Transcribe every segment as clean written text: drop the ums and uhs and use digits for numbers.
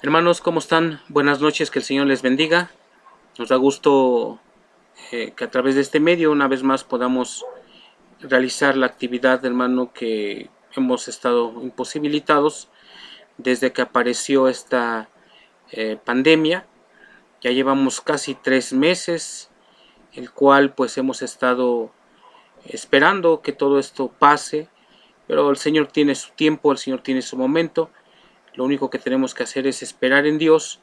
Hermanos, ¿cómo están? Buenas noches, que el Señor les bendiga. Nos da gusto que a través de este medio una vez más podamos realizar la actividad, hermano, que hemos estado imposibilitados desde que apareció esta pandemia. Ya llevamos casi 3 meses, el cual pues hemos estado esperando que todo esto pase, pero el Señor tiene su tiempo, el Señor tiene su momento. Lo único que tenemos que hacer es esperar en Dios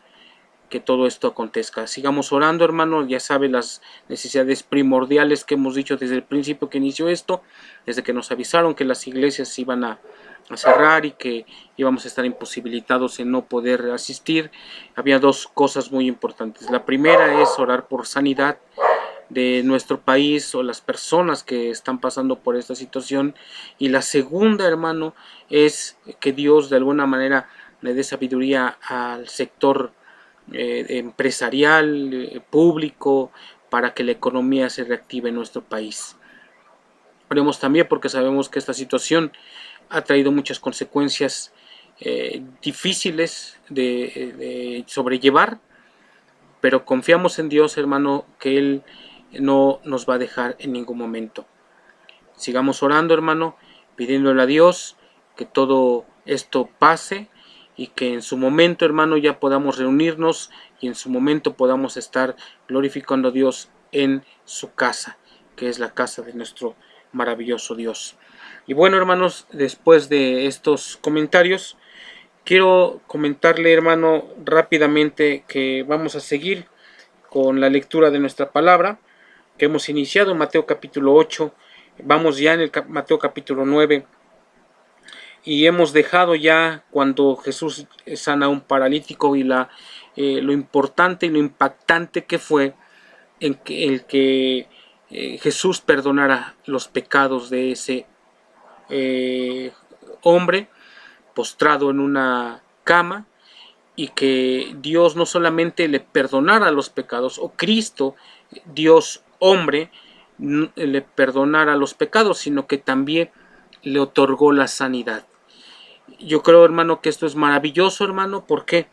que todo esto acontezca. Sigamos orando, hermano. Ya sabe las necesidades primordiales que hemos dicho desde el principio que inició esto, desde que nos avisaron que las iglesias se iban a cerrar y que íbamos a estar imposibilitados en no poder asistir. Había dos cosas muy importantes. La primera es orar por sanidad de nuestro país o las personas que están pasando por esta situación, y la segunda, hermano, es que Dios de alguna manera le dé sabiduría al sector empresarial, público, para que la economía se reactive en nuestro país. Oremos también porque sabemos que esta situación ha traído muchas consecuencias difíciles de sobrellevar, pero confiamos en Dios, hermano, que Él no nos va a dejar en ningún momento. Sigamos orando, hermano, pidiéndole a Dios que todo esto pase y que en su momento, hermano, ya podamos reunirnos y en su momento podamos estar glorificando a Dios en su casa, que es la casa de nuestro maravilloso Dios. Y bueno, hermanos, después de estos comentarios, quiero comentarle, hermano, rápidamente que vamos a seguir con la lectura de nuestra palabra que hemos iniciado en Mateo capítulo 8. Vamos ya en el Mateo capítulo 9 y hemos dejado ya cuando Jesús sana a un paralítico y lo importante y lo impactante que fue en que, Jesús perdonara los pecados de ese hombre postrado en una cama, y que Dios no solamente le perdonara los pecados, o Cristo, Dios hombre, le perdonara los pecados, sino que también le otorgó la sanidad. Yo creo, hermano, que esto es maravilloso, hermano. ¿Por qué?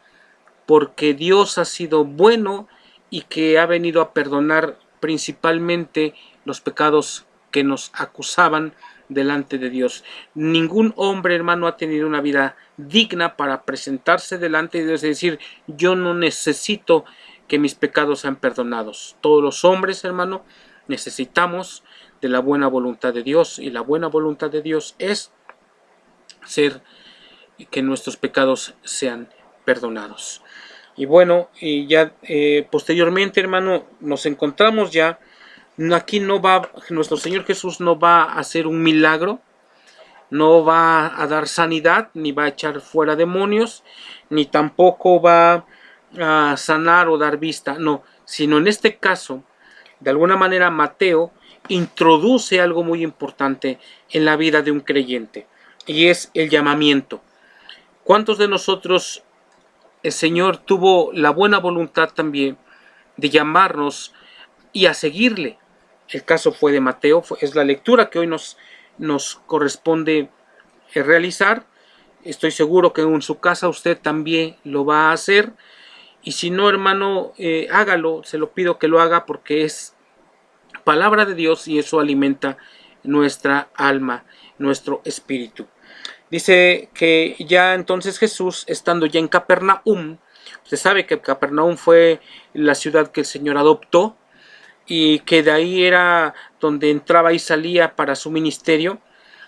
Porque Dios ha sido bueno y que ha venido a perdonar principalmente los pecados que nos acusaban delante de Dios. Ningún hombre, hermano, ha tenido una vida digna para presentarse delante de Dios y decir: yo no necesito que mis pecados sean perdonados. Todos los hombres, hermano, necesitamos de la buena voluntad de Dios, y la buena voluntad de Dios es ser que nuestros pecados sean perdonados. Y bueno, y ya posteriormente, hermano, nos encontramos ya. Aquí no va, nuestro Señor Jesús no va a hacer un milagro, no va a dar sanidad, ni va a echar fuera demonios, ni tampoco va a sanar o dar vista, no, sino en este caso, de alguna manera, Mateo introduce algo muy importante en la vida de un creyente, y es el llamamiento. ¿Cuántos de nosotros el Señor tuvo la buena voluntad también de llamarnos y a seguirle? El caso fue de Mateo, es la lectura que hoy nos corresponde realizar. Estoy seguro que en su casa usted también lo va a hacer, y si no, hermano, hágalo. Se lo pido que lo haga, porque es palabra de Dios y eso alimenta nuestra alma, nuestro espíritu. Dice que ya entonces Jesús, estando ya en Capernaum, usted sabe que Capernaum fue la ciudad que el Señor adoptó, y que de ahí era donde entraba y salía para su ministerio.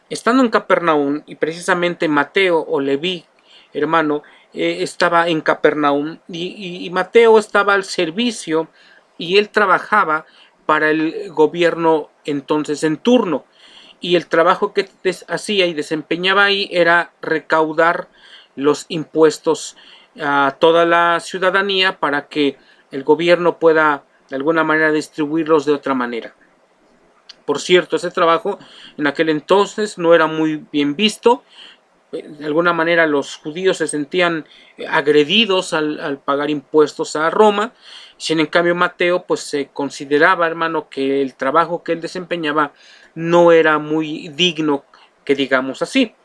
Estando en Capernaum, y precisamente Mateo o Leví, hermano, estaba en Capernaum, y Mateo estaba al servicio, y él trabajaba para el gobierno entonces en turno, y el trabajo que hacía y desempeñaba ahí era recaudar los impuestos a toda la ciudadanía para que el gobierno pueda de alguna manera distribuirlos de otra manera. Por cierto, ese trabajo en aquel entonces no era muy bien visto. De alguna manera los judíos se sentían agredidos al pagar impuestos a Roma. Sin en cambio Mateo pues se consideraba, hermano, que el trabajo que él desempeñaba no era muy digno, que digamos así.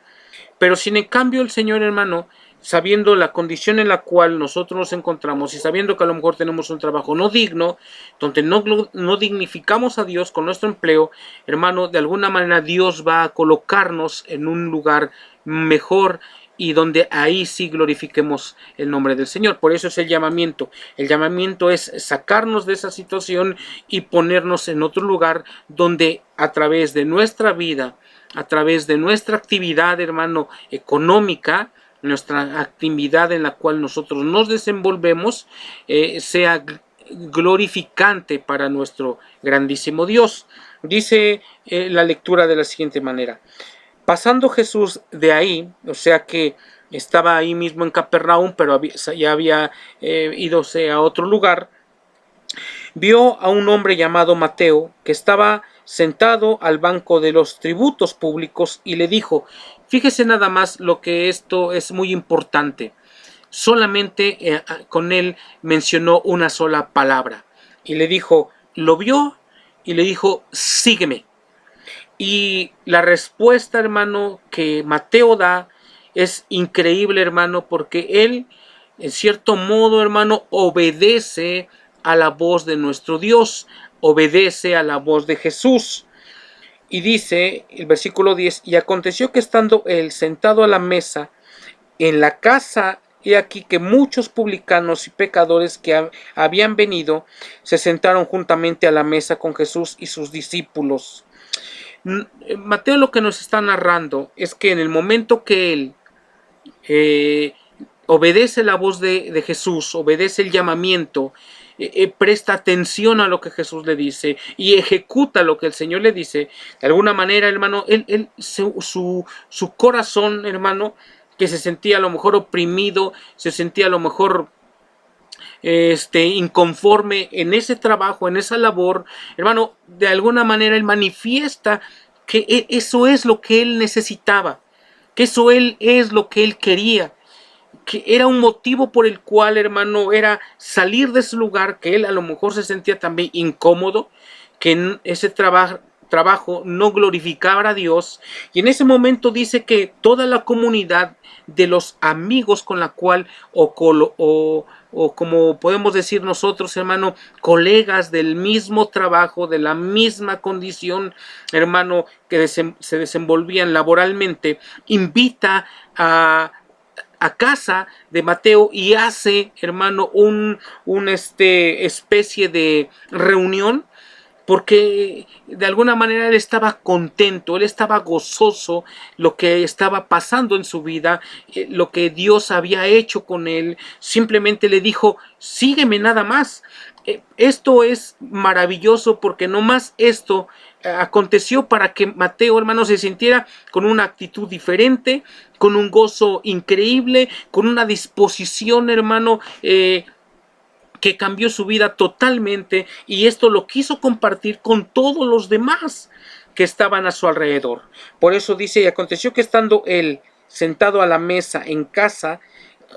Pero sin en cambio el Señor, hermano, sabiendo la condición en la cual nosotros nos encontramos y sabiendo que a lo mejor tenemos un trabajo no digno, donde no dignificamos a Dios con nuestro empleo, hermano, de alguna manera Dios va a colocarnos en un lugar mejor y donde ahí sí glorifiquemos el nombre del Señor. Por eso es el llamamiento. El llamamiento es sacarnos de esa situación y ponernos en otro lugar donde a través de nuestra vida, a través de nuestra actividad, hermano, económica, nuestra actividad en la cual nosotros nos desenvolvemos, sea glorificante para nuestro grandísimo Dios. Dice la lectura de la siguiente manera: pasando Jesús de ahí, o sea que estaba ahí mismo en Capernaum, pero ya había idose a otro lugar, vio a un hombre llamado Mateo que estaba sentado al banco de los tributos públicos y le dijo: fíjese nada más lo que esto es muy importante. Solamente con él mencionó una sola palabra y le dijo, lo vio y le dijo, sígueme. Y la respuesta, hermano, que Mateo da es increíble, hermano, porque él, en cierto modo, hermano, obedece a la voz de nuestro Dios, obedece a la voz de Jesús. Y dice el versículo 10, y aconteció que estando él sentado a la mesa en la casa, he aquí que muchos publicanos y pecadores que habían venido se sentaron juntamente a la mesa con Jesús y sus discípulos. Mateo lo que nos está narrando es que en el momento que él obedece la voz de Jesús, obedece el llamamiento, presta atención a lo que Jesús le dice y ejecuta lo que el Señor le dice, de alguna manera, hermano, su corazón, hermano, que se sentía a lo mejor oprimido, se sentía a lo mejor inconforme en ese trabajo, en esa labor, hermano, de alguna manera él manifiesta que eso es lo que él necesitaba, que eso es lo que él quería, que era un motivo por el cual, hermano, era salir de ese lugar, que él a lo mejor se sentía también incómodo, que en ese trabajo no glorificaba a Dios, y en ese momento dice que toda la comunidad de los amigos con la cual o como podemos decir nosotros, hermano, colegas del mismo trabajo, de la misma condición, hermano, que se desenvolvían laboralmente, invita a casa de Mateo y hace, hermano, una especie de reunión, porque de alguna manera él estaba contento, él estaba gozoso lo que estaba pasando en su vida, lo que Dios había hecho con él. Simplemente le dijo, sígueme nada más. Esto es maravilloso porque nomás esto aconteció para que Mateo, hermano, se sintiera con una actitud diferente, con un gozo increíble, con una disposición, hermano, que cambió su vida totalmente, y esto lo quiso compartir con todos los demás que estaban a su alrededor. Por eso dice, y aconteció que estando él sentado a la mesa en casa,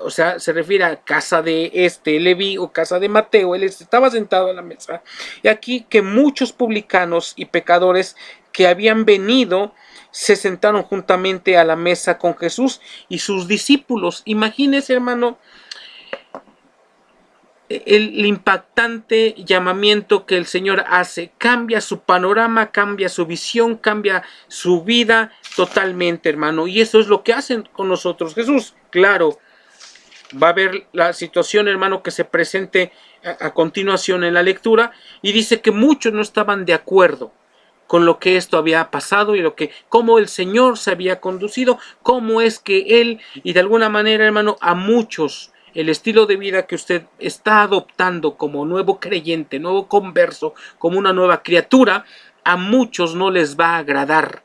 o sea, se refiere a casa de Leví o casa de Mateo, él estaba sentado a la mesa, y aquí que muchos publicanos y pecadores que habían venido se sentaron juntamente a la mesa con Jesús y sus discípulos. Imagínese, hermano, el impactante llamamiento que el Señor hace, cambia su panorama, cambia su visión, cambia su vida totalmente, hermano, y eso es lo que hacen con nosotros. Jesús, claro, va a ver la situación, hermano, que se presente a continuación en la lectura, y dice que muchos no estaban de acuerdo con lo que esto había pasado y cómo el Señor se había conducido, cómo es que Él, y de alguna manera, hermano, a muchos, el estilo de vida que usted está adoptando como nuevo creyente, nuevo converso, como una nueva criatura, a muchos no les va a agradar.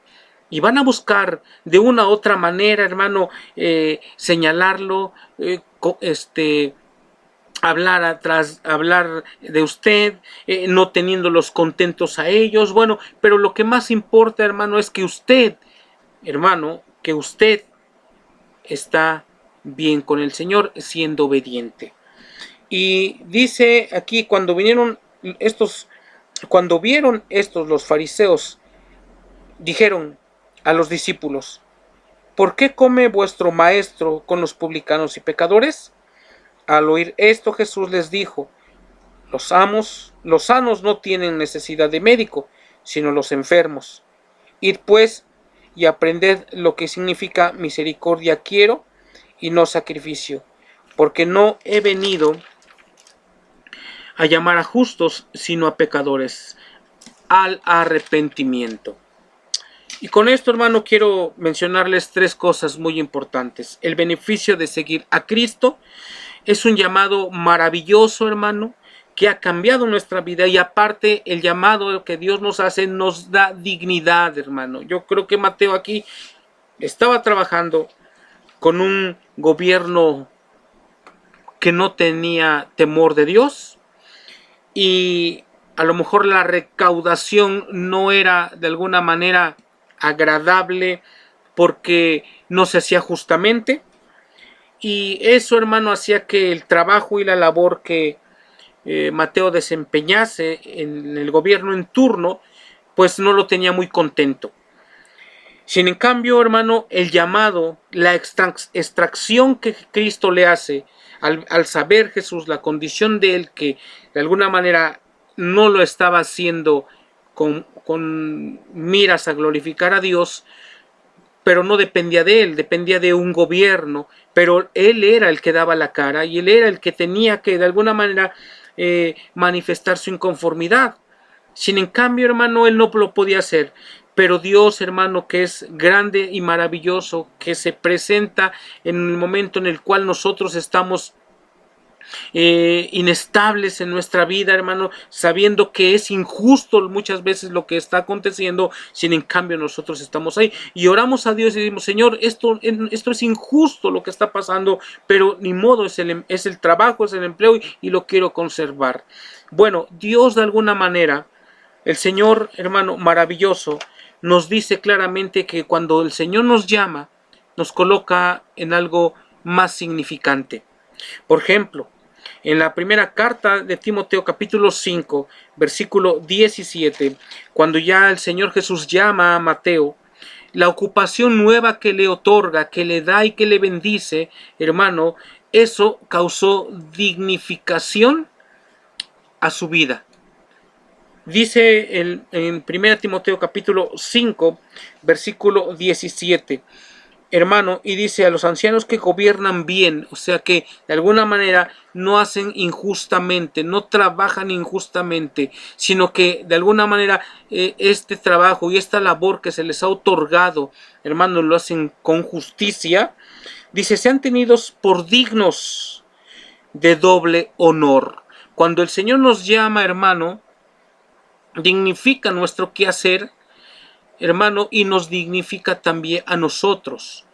Y van a buscar de una u otra manera, hermano, señalarlo, hablar de usted, no teniéndolos contentos a ellos. Bueno, pero lo que más importa, hermano, es que usted, hermano, que usted está bien con el Señor, siendo obediente. Y dice aquí, cuando vieron estos los fariseos, dijeron a los discípulos, ¿por qué come vuestro maestro con los publicanos y pecadores? Al oír esto, Jesús les dijo: los sanos no tienen necesidad de médico, sino los enfermos. Id pues y aprended lo que significa misericordia quiero y no sacrificio, porque no he venido a llamar a justos, sino a pecadores, al arrepentimiento. Y con esto, hermano, quiero mencionarles tres cosas muy importantes. El beneficio de seguir a Cristo es un llamado maravilloso, hermano, que ha cambiado nuestra vida, y aparte el llamado que Dios nos hace nos da dignidad, hermano. Yo creo que Mateo aquí estaba trabajando con un gobierno que no tenía temor de Dios, y a lo mejor la recaudación no era de alguna manera agradable porque no se hacía justamente, y eso, hermano, hacía que el trabajo y la labor que Mateo desempeñase en el gobierno en turno, pues no lo tenía muy contento. Sin en cambio, hermano, el llamado, la extracción que Cristo le hace al saber Jesús la condición de él, que de alguna manera no lo estaba haciendo con miras a glorificar a Dios, pero no dependía de él, dependía de un gobierno, pero él era el que daba la cara y él era el que tenía que de alguna manera manifestar su inconformidad. Sin en cambio, hermano, él no lo podía hacer. Pero Dios, hermano, que es grande y maravilloso, que se presenta en el momento en el cual nosotros estamos inestables en nuestra vida, hermano, sabiendo que es injusto muchas veces lo que está aconteciendo, sin en cambio nosotros estamos ahí y oramos a Dios y decimos: Señor, esto es injusto lo que está pasando, pero ni modo, es el trabajo, es el empleo y lo quiero conservar. Bueno, Dios de alguna manera, el Señor, hermano, maravilloso, nos dice claramente que cuando el Señor nos llama, nos coloca en algo más significante. Por ejemplo, en la primera carta de Timoteo, capítulo 5, versículo 17, cuando ya el Señor Jesús llama a Mateo, la ocupación nueva que le otorga, que le da y que le bendice, hermano, eso causó dignificación a su vida. Dice en 1 Timoteo capítulo 5, versículo 17, hermano, y dice: a los ancianos que gobiernan bien, o sea que de alguna manera no hacen injustamente, no trabajan injustamente, sino que de alguna manera este trabajo y esta labor que se les ha otorgado, hermano, lo hacen con justicia. Dice: sean tenidos por dignos de doble honor. Cuando el Señor nos llama, hermano, dignifica nuestro quehacer, hermano, y nos dignifica también a nosotros.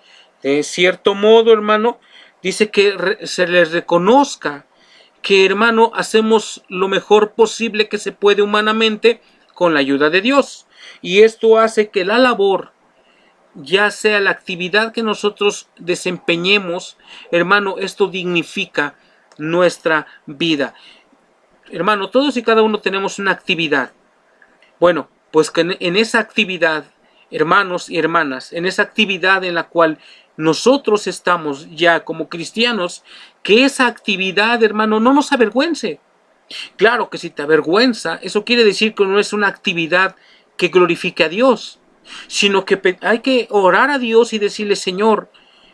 De cierto modo, hermano, dice que se les reconozca que, hermano, hacemos lo mejor posible que se puede humanamente con la ayuda de Dios. Y esto hace que la labor, ya sea la actividad que nosotros desempeñemos, hermano, esto dignifica nuestra vida. Hermano, todos y cada uno tenemos una actividad. Bueno, pues que en esa actividad, hermanos y hermanas, en esa actividad en la cual nosotros estamos ya como cristianos, que esa actividad, hermano, no nos avergüence. Claro que si te avergüenza, eso quiere decir que no es una actividad que glorifique a Dios, sino que hay que orar a Dios y decirle: Señor,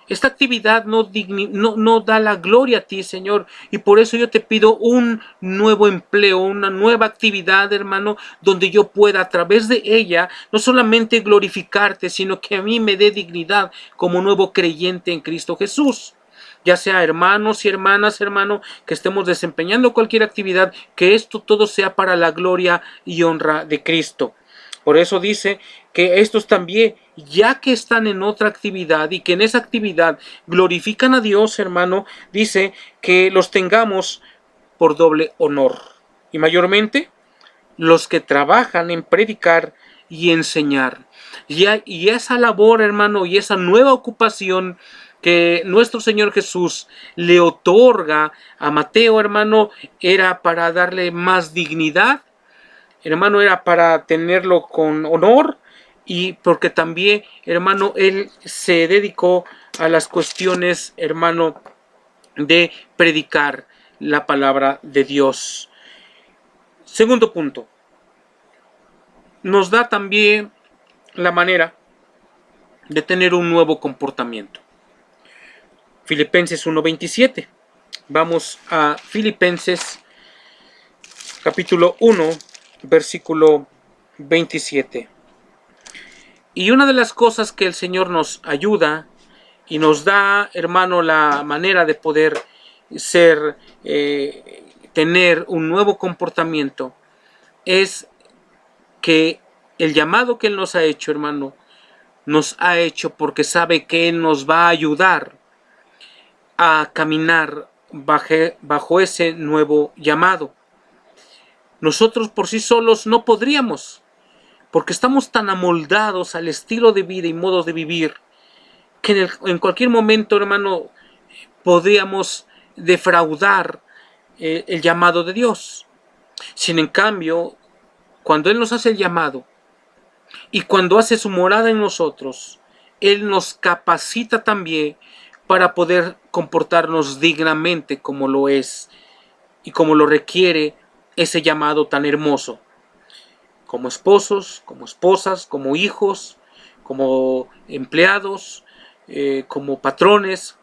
esta actividad no da la gloria a ti, Señor, y por eso yo te pido un nuevo empleo, una nueva actividad, hermano, donde yo pueda a través de ella no solamente glorificarte, sino que a mí me dé dignidad como nuevo creyente en Cristo Jesús. Ya sea hermanos y hermanas, hermano, que estemos desempeñando cualquier actividad, que esto todo sea para la gloria y honra de Cristo. Por eso dice que estos también, ya que están en otra actividad y que en esa actividad glorifican a Dios, hermano, dice que los tengamos por doble honor. Y mayormente los que trabajan en predicar y enseñar. Y esa labor, hermano, y esa nueva ocupación que nuestro Señor Jesús le otorga a Mateo, hermano, era para darle más dignidad, hermano, era para tenerlo con honor y porque también, hermano, él se dedicó a las cuestiones, hermano, de predicar la palabra de Dios. Segundo punto, nos da también la manera de tener un nuevo comportamiento. Filipenses 1:27. Vamos a Filipenses capítulo 1, versículo 27. Y una de las cosas que el Señor nos ayuda y nos da, hermano, la manera de poder tener un nuevo comportamiento, es que el llamado que Él nos ha hecho, hermano, nos ha hecho porque sabe que Él nos va a ayudar a caminar bajo ese nuevo llamado. Nosotros por sí solos no podríamos, porque estamos tan amoldados al estilo de vida y modos de vivir, que en cualquier momento, hermano, podríamos defraudar el llamado de Dios. Sin en cambio, cuando Él nos hace el llamado y cuando hace su morada en nosotros, Él nos capacita también para poder comportarnos dignamente como lo es y como lo requiere ese llamado tan hermoso. Como esposos, como esposas, como hijos, como empleados, como patrones,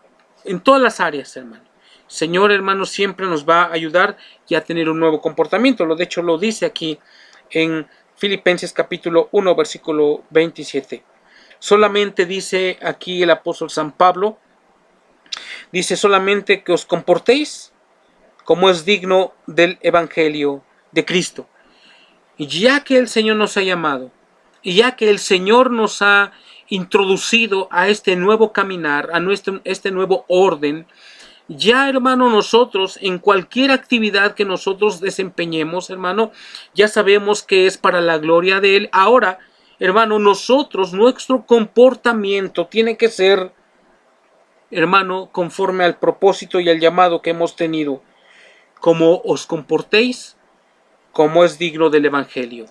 en todas las áreas, hermano. Señor, hermano, siempre nos va a ayudar y a tener un nuevo comportamiento. De hecho, lo dice aquí en Filipenses capítulo 1, versículo 27. Solamente dice aquí el apóstol San Pablo, dice solamente que os comportéis como es digno del Evangelio de Cristo. Y ya que el Señor nos ha llamado, y ya que el Señor nos ha introducido a este nuevo caminar, a este nuevo orden, ya, hermano, nosotros en cualquier actividad que nosotros desempeñemos, hermano, ya sabemos que es para la gloria de Él. Ahora, hermano, nuestro comportamiento tiene que ser, hermano, conforme al propósito y al llamado que hemos tenido. Como os comportéis, como es digno del Evangelio.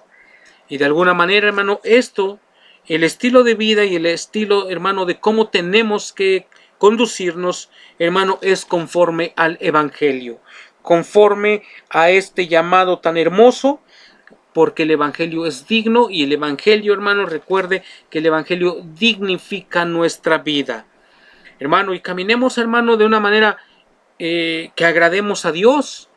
Y de alguna manera, hermano, el estilo de vida y el estilo, hermano, de cómo tenemos que conducirnos, hermano, es conforme al Evangelio, conforme a este llamado tan hermoso, porque el Evangelio es digno y el Evangelio, hermano, recuerde que el Evangelio dignifica nuestra vida. Hermano, y caminemos, hermano, de una manera que agrademos a Dios,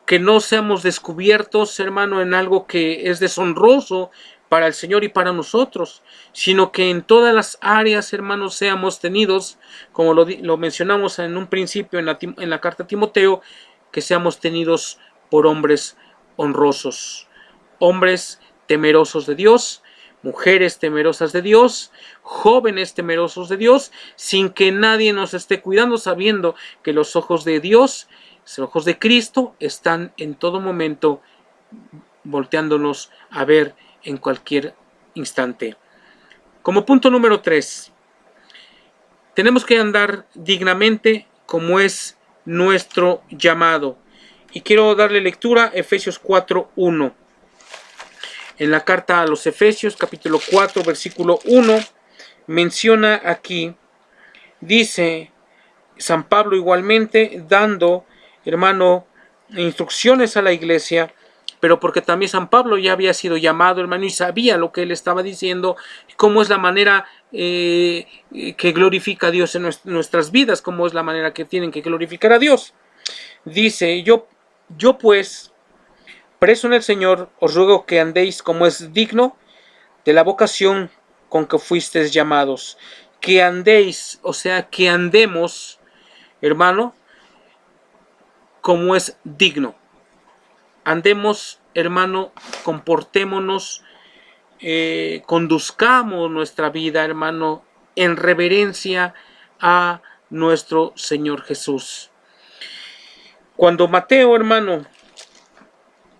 que no seamos descubiertos, hermano, en algo que es deshonroso para el Señor y para nosotros, sino que en todas las áreas, hermanos, seamos tenidos, como lo mencionamos en un principio en la carta a Timoteo, que seamos tenidos por hombres honrosos, hombres temerosos de Dios, mujeres temerosas de Dios, jóvenes temerosos de Dios, sin que nadie nos esté cuidando, sabiendo que los ojos de Dios, los ojos de Cristo, están en todo momento volteándonos a ver en cualquier instante. Como punto número 3, tenemos que andar dignamente como es nuestro llamado. Y quiero darle lectura a Efesios 4:1. En la carta a los Efesios, capítulo 4, versículo 1, menciona aquí, dice San Pablo igualmente, dando, hermano, instrucciones a la iglesia, pero porque también San Pablo ya había sido llamado, hermano, y sabía lo que él estaba diciendo, cómo es la manera que glorifica a Dios en nuestras vidas, cómo es la manera que tienen que glorificar a Dios. Dice, yo pues, preso en el Señor, os ruego que andéis como es digno de la vocación con que fuisteis llamados. Que andéis, o sea, que andemos, hermano, como es digno. Andemos, hermano, comportémonos, conduzcamos nuestra vida, hermano, en reverencia a nuestro Señor Jesús. Cuando Mateo, hermano,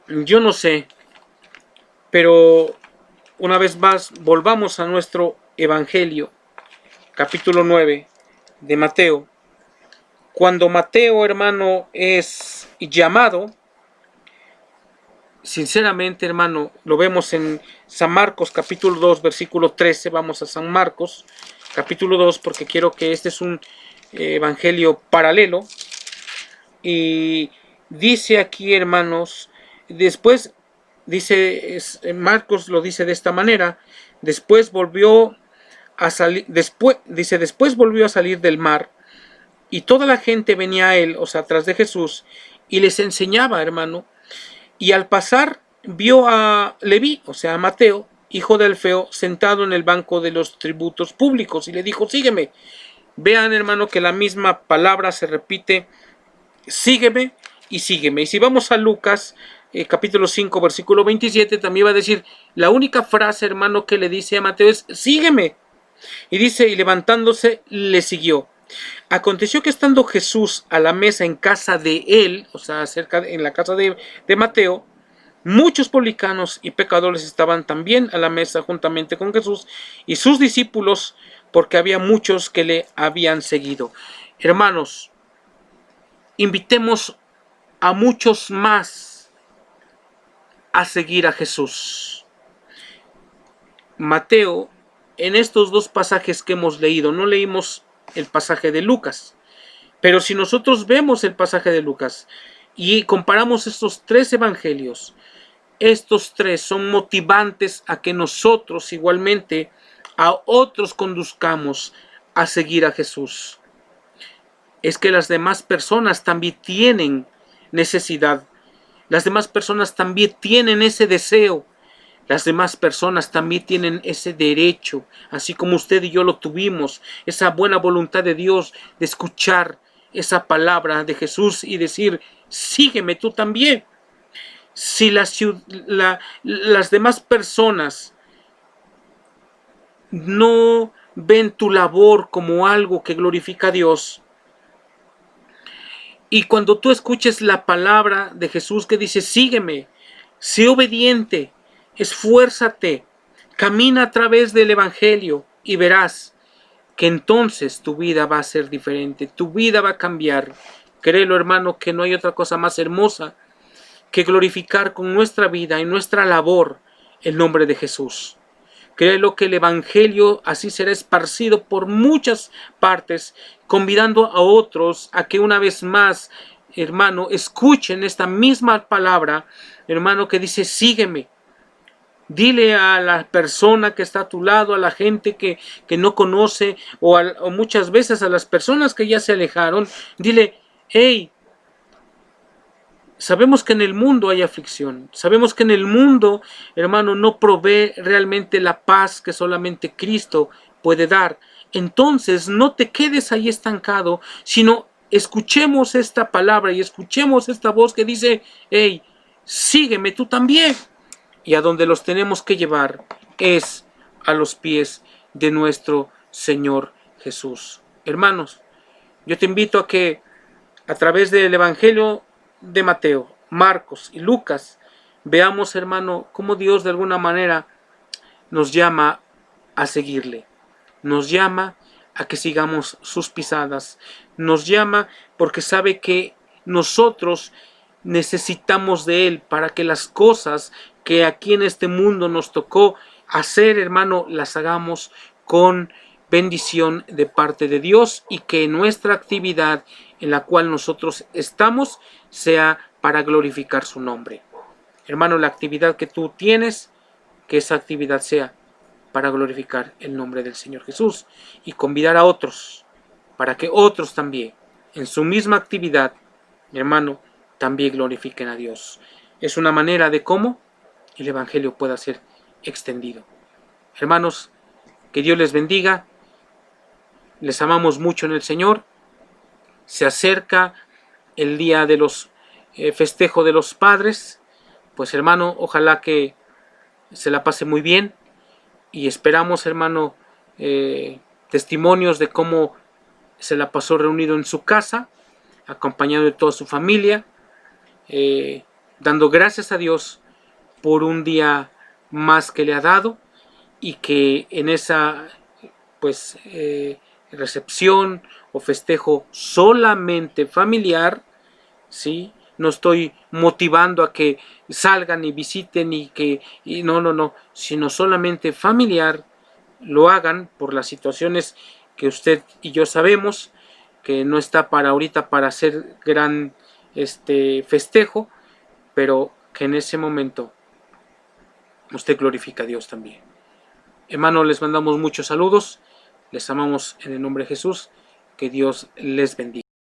yo no sé, pero una vez más volvamos a nuestro Evangelio, capítulo 9 de Mateo. Cuando Mateo, hermano, es llamado, sinceramente, hermano, lo vemos en San Marcos capítulo 2 versículo 13. Vamos a San Marcos capítulo 2 porque quiero que este es un evangelio paralelo. Y dice aquí, hermanos, después dice, Marcos lo dice de esta manera: después volvió a salir, después volvió a salir del mar, y toda la gente venía a él, o sea, tras de Jesús, y les enseñaba, hermano. Y al pasar vio a Leví, o sea, a Mateo, hijo de Alfeo, sentado en el banco de los tributos públicos, y le dijo: sígueme. Vean, hermano, que la misma palabra se repite: sígueme y sígueme. Y si vamos a Lucas capítulo 5 versículo 27, también va a decir, la única frase, hermano, que le dice a Mateo es: sígueme. Y dice, y levantándose le siguió. Aconteció que estando Jesús a la mesa en casa de él, o sea, en la casa de Mateo, muchos publicanos y pecadores estaban también a la mesa juntamente con Jesús y sus discípulos, porque había muchos que le habían seguido. Hermanos, invitemos a muchos más a seguir a Jesús. Mateo, en estos dos pasajes que hemos leído, no leímos el pasaje de Lucas, pero si nosotros vemos el pasaje de Lucas y comparamos estos tres evangelios, estos tres son motivantes a que nosotros igualmente a otros conduzcamos a seguir a Jesús. Es que las demás personas también tienen necesidad. Las demás personas también tienen ese deseo. Las demás personas también tienen ese derecho, así como usted y yo lo tuvimos, esa buena voluntad de Dios de escuchar esa palabra de Jesús y decir: sígueme tú también. Si las demás personas no ven tu labor como algo que glorifica a Dios, y cuando tú escuches la palabra de Jesús que dice: sígueme, sé obediente, esfuérzate, camina a través del evangelio, y verás que entonces tu vida va a ser diferente, tu vida va a cambiar. Créelo, hermano, que no hay otra cosa más hermosa que glorificar con nuestra vida y nuestra labor el nombre de Jesús. Créelo que el evangelio así será esparcido por muchas partes, convidando a otros a que una vez más, hermano, escuchen esta misma palabra, hermano, que dice: sígueme. Dile a la persona que está a tu lado, a la gente que no conoce, o muchas veces a las personas que ya se alejaron, dile: hey, sabemos que en el mundo hay aflicción, sabemos que en el mundo, hermano, no provee realmente la paz que solamente Cristo puede dar. Entonces no te quedes ahí estancado, sino escuchemos esta palabra y escuchemos esta voz que dice: hey, sígueme tú también. Y a donde los tenemos que llevar es a los pies de nuestro Señor Jesús. Hermanos, yo te invito a que a través del Evangelio de Mateo, Marcos y Lucas, veamos, hermano, cómo Dios de alguna manera nos llama a seguirle. Nos llama a que sigamos sus pisadas. Nos llama porque sabe que nosotros necesitamos de Él para que las cosas que aquí en este mundo nos tocó hacer, hermano, las hagamos con bendición de parte de Dios, y que nuestra actividad en la cual nosotros estamos sea para glorificar su nombre. Hermano, la actividad que tú tienes, que esa actividad sea para glorificar el nombre del Señor Jesús, y convidar a otros para que otros también en su misma actividad, hermano, también glorifiquen a Dios. Es una manera de cómo el Evangelio pueda ser extendido. Hermanos, que Dios les bendiga. Les amamos mucho en el Señor. Se acerca el día de los festejo de los padres. Pues, hermano, ojalá que se la pase muy bien, y esperamos, hermano, testimonios de cómo se la pasó reunido en su casa, acompañado de toda su familia, dando gracias a Dios por un día más que le ha dado, y que en esa pues recepción o festejo solamente familiar, ¿sí?, no estoy motivando a que salgan y visiten no, sino solamente familiar, lo hagan por las situaciones que usted y yo sabemos, que no está para ahorita para hacer gran festejo, pero que en ese momento usted glorifica a Dios también. Hermano, les mandamos muchos saludos, les amamos en el nombre de Jesús, que Dios les bendiga.